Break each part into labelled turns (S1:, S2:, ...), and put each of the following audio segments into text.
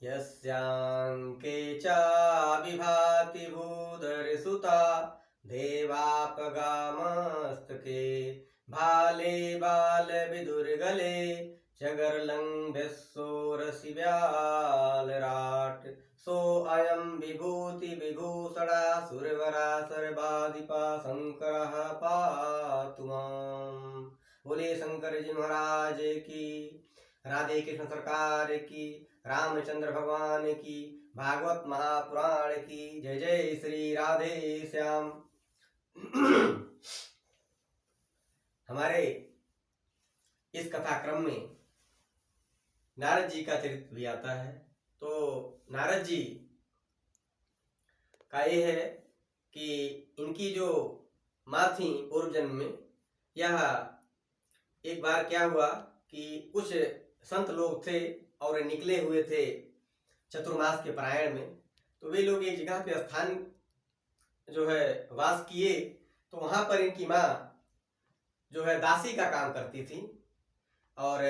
S1: यस्यांके च विभाति भूधरसुता देवापगामस्तके भाले बालविदुर्गले चगर्लङ्घ्यसोरसिव्यालराट् सो अयं विभूति विभूषणा सुरवरा सर्वाधिपा शंकरः पातु माम्। बोले शंकर जी महाराज की, राधे कृष्ण सरकार की, रामचंद्र भगवान की, भागवत महापुराण की जय। जय श्री राधे श्याम। हमारे इस कथा क्रम में नारद जी का चरित्र भी आता है। तो नारद जी का ये है कि इनकी जो माँ थी पूर्व जन्म में, यह एक बार क्या हुआ कि कुछ संत लोग थे और निकले हुए थे चतुर्मास के पारायण में। तो वे लोग एक जगह पे स्थान जो है वास किए। तो वहां पर इनकी माँ जो है दासी का काम करती थी और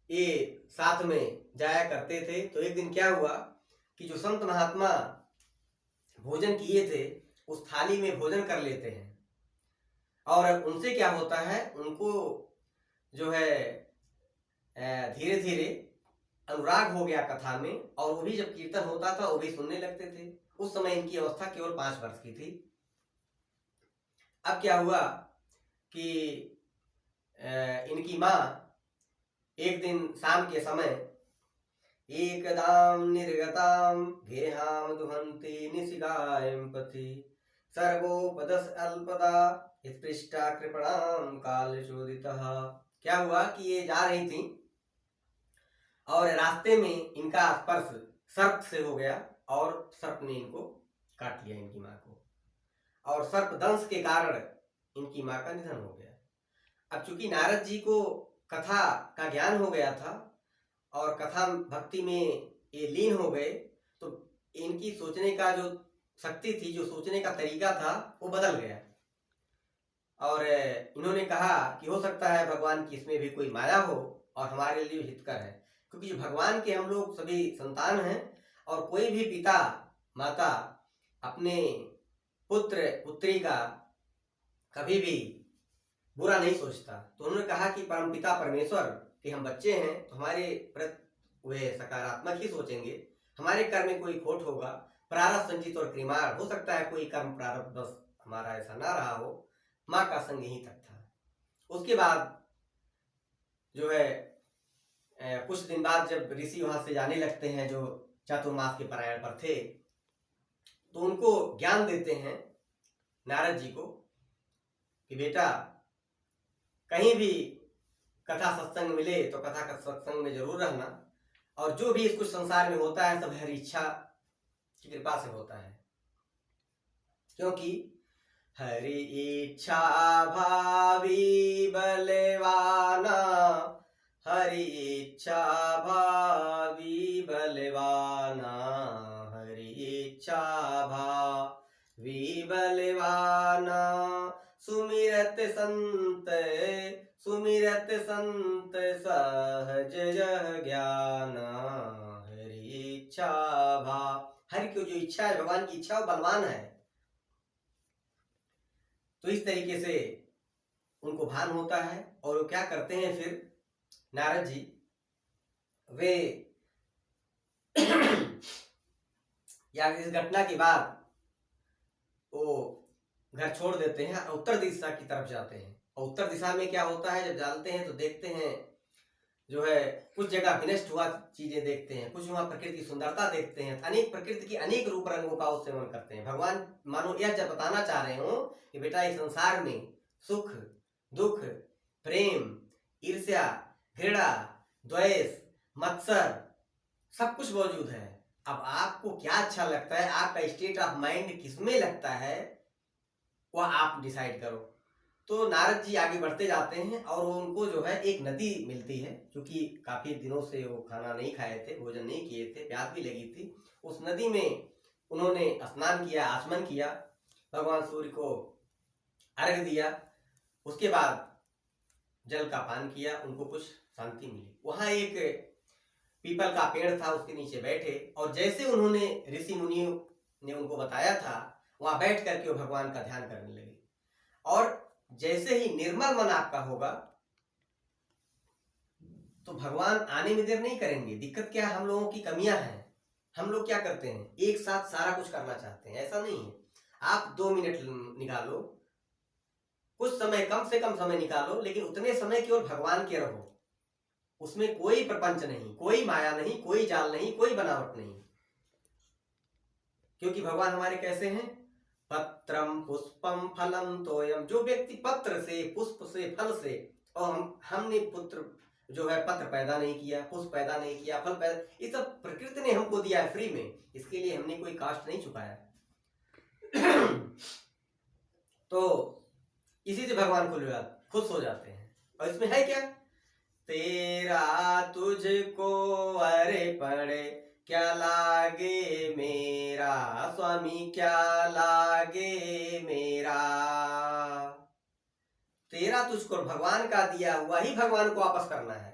S1: ये साथ में जाया करते थे। तो एक दिन क्या हुआ कि जो संत महात्मा भोजन किए थे उस थाली में भोजन कर लेते हैं और उनसे क्या होता है, उनको जो है धीरे धीरे अनुराग हो गया कथा में, और वो भी जब कीर्तन होता था वो भी सुनने लगते थे। उस समय इनकी अवस्था केवल 5 वर्ष की थी। अब क्या हुआ कि इनकी माँ एक दिन शाम के समय एकदाम निर्गताम गेहाम दुहंती निशिगायम पथि सर्वोपदस अल्पदा स्पृष्टा कृपणाम काल चोदितः। क्या हुआ कि ये जा रही थी और रास्ते में इनका स्पर्श सर्प से हो गया और सर्प ने इनको काट लिया, इनकी माँ को, और सर्प दंश के कारण इनकी माँ का निधन हो गया। अब चूंकि नारद जी को कथा का ज्ञान हो गया था और कथा भक्ति में ये लीन हो गए, तो इनकी सोचने का जो शक्ति थी, जो सोचने का तरीका था, वो बदल गया। और इन्होंने कहा कि हो सकता है भगवान की इसमें भी कोई माया हो और हमारे लिए हितकर है, क्योंकि जो भगवान के हम लोग सभी संतान हैं और कोई भी पिता माता अपने पुत्र पुत्री का कभी भी बुरा नहीं सोचता। तो उन्होंने कहा कि परमपिता परमेश्वर के हम बच्चे हैं तो हमारे प्रति वे सकारात्मक ही सोचेंगे। हमारे कर्म में कोई खोट होगा, प्रारब्ध संचित और क्रिमार, हो सकता है कोई कर्म प्रारब्ध बस हमारा ऐसा ना रहा हो। माँ का संग यहीं तक था। उसके बाद जो है कुछ दिन बाद जब ऋषि वहां से जाने लगते हैं जो चातुर्मास के पारायण पर थे, तो उनको ज्ञान देते हैं नारद जी को कि बेटा कहीं भी कथा सत्संग मिले तो कथा का सत्संग में जरूर रहना, और जो भी कुछ संसार में होता है सब हरि इच्छा की कृपा से होता है, क्योंकि हरि इच्छा भावी बलवाना, हरि इच्छा भावी बलवाना, हरि इच्छा भावी बलवाना, सुमिरत संत सहज जह ज्ञाना, हरि इच्छा भाव। हरि की जो इच्छा है, भगवान की इच्छा, वो बलवान है। तो इस तरीके से उनको भान होता है और वो क्या करते हैं फिर नारद जी, वे या इस घटना के बाद वो घर छोड़ देते हैं और उत्तर दिशा की तरफ जाते हैं। और उत्तर दिशा में क्या होता है, जब जाते हैं तो देखते हैं जो है कुछ जगह विनष्ट हुआ चीजें देखते हैं, कुछ वहां प्रकृति की सुंदरता देखते हैं, अनेक प्रकृति की अनेक रूप रंगों का सेवन करते हैं। भगवान मानो यह जब बताना चाह रहे हो कि बेटा इस संसार में सुख दुख प्रेम ईर्ष्या घृणा द्वेष मत्सर सब कुछ मौजूद है। अब आपको क्या अच्छा लगता है, आपका स्टेट ऑफ माइंड किसमें लगता है, वह आप डिसाइड करो। तो नारद जी आगे बढ़ते जाते हैं और उनको जो है एक नदी मिलती है, क्योंकि काफी दिनों से वो खाना नहीं खाए थे, भोजन नहीं किए थे, प्यास भी लगी थी। उस नदी में उन्होंने स्नान किया, आचमन किया, भगवान सूर्य को अर्घ दिया, उसके बाद जल का पान किया, उनको कुछ शांति मिली। वहां एक पीपल का पेड़ था, उसके नीचे बैठे और जैसे उन्होंने ऋषि मुनियों ने उनको बताया था, वहां बैठ करके वो भगवान का ध्यान करने लगे। और जैसे ही निर्मल मन आपका होगा तो भगवान आने में देर नहीं करेंगे। दिक्कत क्या है, हम लोगों की कमियां हैं। हम लोग क्या करते हैं, एक साथ सारा कुछ करना चाहते हैं। ऐसा नहीं है। आप 2 मिनट निकालो, कुछ समय, कम से कम समय निकालो, लेकिन उतने समय केवल भगवान के रहो। उसमें कोई प्रपंच नहीं, कोई माया नहीं, कोई जाल नहीं, कोई बनावट नहीं। क्योंकि भगवान हमारे कैसे हैं, पत्रम पुष्पम फलम तोयम। जो व्यक्ति पत्र से, पुष्प से, फल से, और हमने पुत्र जो है पत्र पैदा नहीं किया, पुष्प पैदा नहीं किया, फल पैदा, ये सब प्रकृति ने हमको दिया है फ्री में। इसके लिए हमने कोई कास्ट नहीं चुकाया। तो इसी से भगवान खुश हो जाते हैं। और इसमें है क्या, तेरा तुझको अरे पड़े क्या लागे मेरा स्वामी, क्या लागे मेरा। तेरा तुझको, भगवान का दिया हुआ ही भगवान को वापस करना है।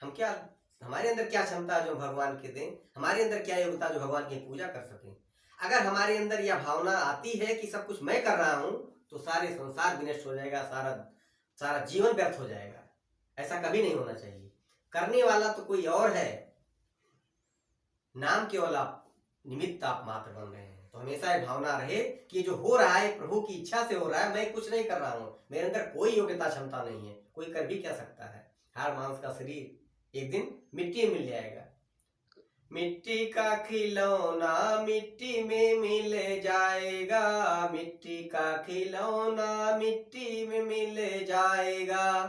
S1: हम क्या, हमारे अंदर क्या क्षमता है जो भगवान के दें, हमारे अंदर क्या योग्यता जो भगवान की पूजा कर सकें। अगर हमारे अंदर यह भावना आती है कि सब कुछ मैं कर रहा हूं, तो सारे संसार विनष्ट हो जाएगा, सारा जीवन व्यर्थ हो जाएगा। ऐसा कभी नहीं होना चाहिए। करने वाला तो कोई और है, नाम केवल आप निमित्त, आप मात्र बन रहे हैं। तो हमेशा ये भावना रहे कि जो हो रहा है प्रभु की इच्छा से हो रहा है, मैं कुछ नहीं कर रहा हूं, मेरे अंदर कोई योग्यता क्षमता नहीं है, कोई कर भी क्या सकता है। हाड़ मांस का शरीर एक दिन मिट्टी में मिल जाएगा। मिट्टी का खिलौना मिट्टी में मिल जाएगा, मिट्टी का खिलौना मिट्टी में मिल जाएगा।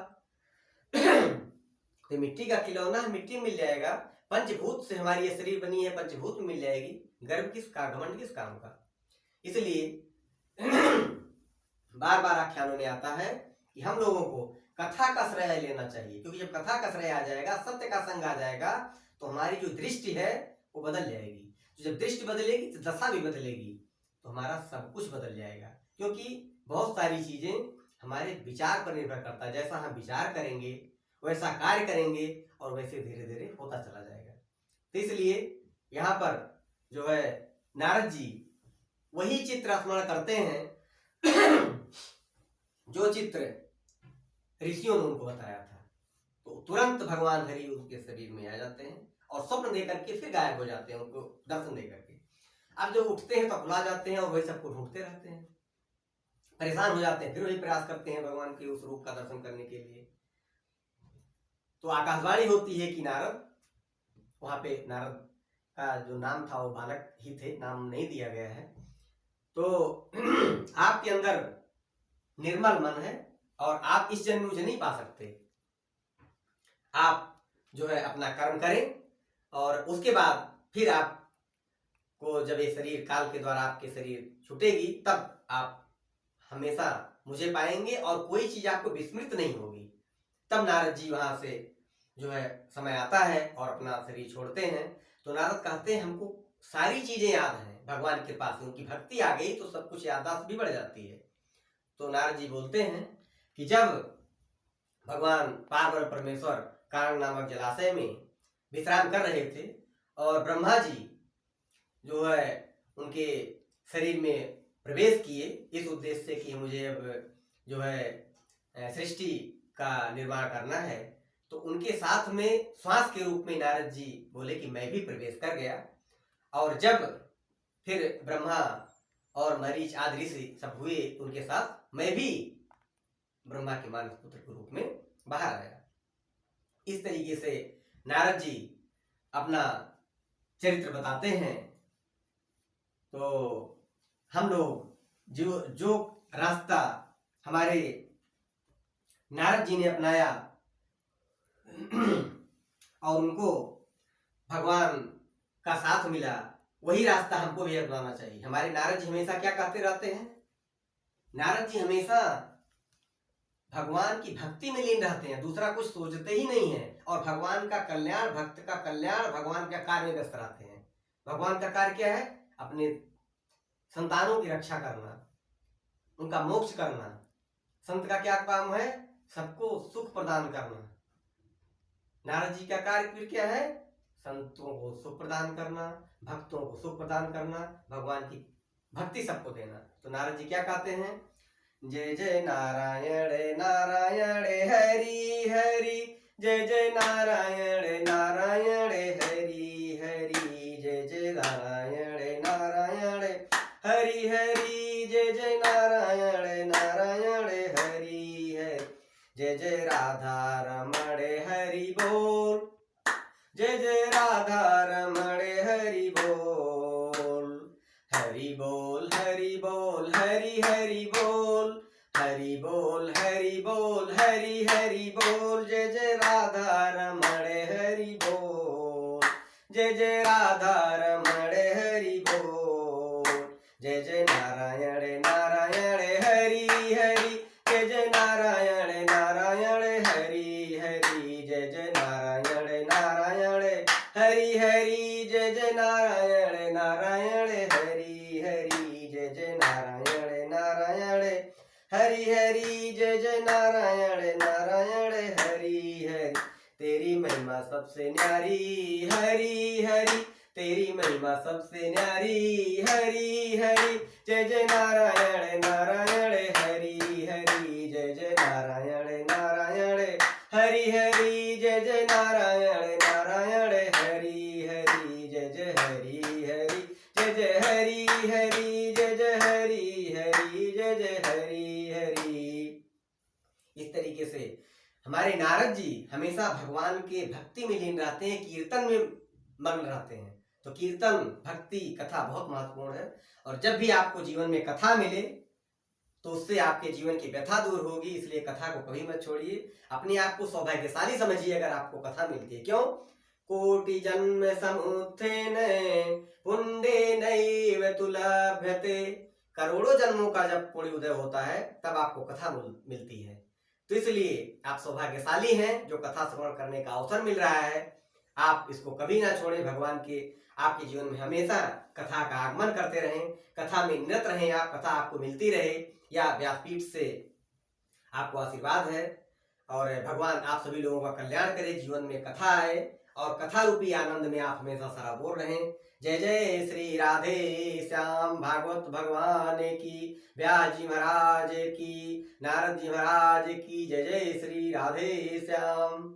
S1: तो मिट्टी का खिलौना मिट्टी में मिल जाएगा। पंचभूत से हमारी ये शरीर बनी है, पंचभूत में मिल जाएगी। गर्व किसका, घमंड किस काम का। इसलिए बार बार आख्यानों में आता है कि हम लोगों को कथा का श्रेय लेना चाहिए, क्योंकि जब कथा का श्रेय आ जाएगा, सत्य का संग आ जाएगा, तो हमारी जो दृष्टि है वो बदल जाएगी। तो जब दृष्टि बदलेगी तो दशा भी बदलेगी, तो हमारा सब कुछ बदल जाएगा। क्योंकि बहुत सारी चीजें हमारे विचार पर निर्भर करता है। जैसा हम विचार करेंगे वैसा कार्य करेंगे, और वैसे धीरे धीरे होता चला जाएगा। तो इसलिए यहाँ पर जो है नारद जी वही चित्र स्मरण करते हैं जो चित्र ऋषियों ने उनको बताया था। तो तुरंत भगवान हरि उनके शरीर में आ जाते हैं और स्वप्न देकर के फिर गायब हो जाते हैं, उनको दर्शन देकर के। अब जब उठते हैं तो भुला जाते हैं और वही सबको ढूंढते रहते हैं, परेशान हो जाते हैं, फिर वही प्रयास करते हैं भगवान के उस रूप का दर्शन करने के लिए। तो आकाशवाणी होती है कि नारद, वहां पे नारद का जो नाम था वो बालक ही थे, नाम नहीं दिया गया है। तो आपके अंदर निर्मल मन है और आप इस जन्म में मुझे नहीं पा सकते। आप जो है अपना कर्म करें और उसके बाद फिर आपको जब ये शरीर काल के द्वारा आपके शरीर छूटेगी, तब आप हमेशा मुझे पाएंगे और कोई चीज आपको विस्मृत नहीं होगी। तब नारद जी वहां से जो है समय आता है और अपना शरीर छोड़ते हैं। तो नारद कहते हैं हमको सारी चीजें याद हैं भगवान के पास, उनकी भक्ति आ गई तो सब कुछ याददाश्त भी बढ़ जाती है। तो नारद जी बोलते हैं कि जब भगवान पार्वती परमेश्वर कारण नामक जलाशय में विश्राम कर रहे थे और ब्रह्मा जी जो है उनके शरीर में प्रवेश किए इस उद्देश्य से कि मुझे अब जो है सृष्टि का निर्माण करना है, तो उनके साथ में श्वास के रूप में नारद जी बोले कि मैं भी प्रवेश कर गया। और जब फिर ब्रह्मा और मरीच आदि ऋषि सब हुए उनके साथ, मैं भी ब्रह्मा के मानस पुत्र के रूप में बाहर आया। इस तरीके से नारद जी अपना चरित्र बताते हैं। तो हम लोग जो रास्ता हमारे नारद जी ने अपनाया और उनको भगवान का साथ मिला, वही रास्ता हमको भी अपनाना चाहिए। हमारे नारद जी हमेशा क्या कहते रहते हैं, नारद जी हमेशा भगवान की भक्ति में लीन रहते हैं, दूसरा कुछ सोचते ही नहीं है, और भगवान का कल्याण, भक्त का कल्याण, भगवान का कार्य में व्यस्त रहते हैं। भगवान का कार्य क्या है, अपने संतानों की रक्षा करना, उनका मोक्ष करना। संत का क्या काम है, सबको सुख प्रदान करना। नारद जी का कार्य फिर क्या है? संतों को सुख प्रदान करना, भक्तों को सुख प्रदान करना, भगवान की भक्ति सबको देना। तो नारद जी क्या कहते हैं? जय जय नारायण नारायण हरि हरि, जय जय नारायण नारायण हरि हरि, जय जय नारायण नारायण हरि हरि, जय जय नारायण नारायण हरि हरि, जय जय राधा रमण हरि बोल, जय जय राधा रमण हरि बोल, हरि बोल हरि बोल हरि हरि बोल, हरि बोल हरि बोल हरि हरि बोल, जय जय राधा रमण हरि बोल, जय जय राधा रमण हरि बोल, जय जय नारायण नारायण हरि हरि, जय जय नारायण नारायण हरि हरि, जय जय नारायण नारायण हरि हरि, जय जय नारायण नारायण हरि हरि, जय जय नारायण नारायण हरि हरि, जय जय नारायण नारायण हरि हरि, तेरी महिमा सबसे न्यारी हरि हरि, तेरी महिमा सबसे न्यारी हरि हरि, जय जय नारायण नारायण हरि हरि, जय जय नारायण नारायण हरि हरि, जय जय नारायण नारायण हरि हरि, जय जय हरि हरि, जय जय हरि हरि, जय जय हरि हरि, जय जय हरि हरि। इस तरीके से हमारे नारद जी हमेशा भगवान के भक्ति में लीन रहते हैं, कीर्तन में मग्न रहते हैं। तो कीर्तन, भक्ति, कथा बहुत महत्वपूर्ण है। और जब भी आपको जीवन में कथा मिले तो उससे आपके जीवन की व्यथा दूर होगी। इसलिए कथा को कभी मत छोड़िए, अपने आप को सौभाग्यशाली समझिए अगर आपको कथा मिलती है। क्यों? कोटि जन्म समुत्थेन पुण्येनैव तुलभ्यते, करोड़ों जन्मों का जब पुण्य उदय होता है तब आपको कथा मिलती है। तो इसलिए आप सौभाग्यशाली हैं जो कथा श्रवण करने का अवसर मिल रहा है। आप इसको कभी ना छोड़ें। भगवान के आपके जीवन में हमेशा कथा का आगमन करते रहें, कथा में निरत रहें, आप कथा आपको मिलती रहे, या व्यासपीठ से आपको आशीर्वाद है। और भगवान आप सभी लोगों का कल्याण करे, जीवन में कथा आए और कथा रूपी आनंद में आप हमेशा सराबोर रहें। जय जय श्री राधे श्याम भागवत भगवान की, व्यास जी महाराज की, नारद जी महाराज की। जय जय श्री राधे श्याम।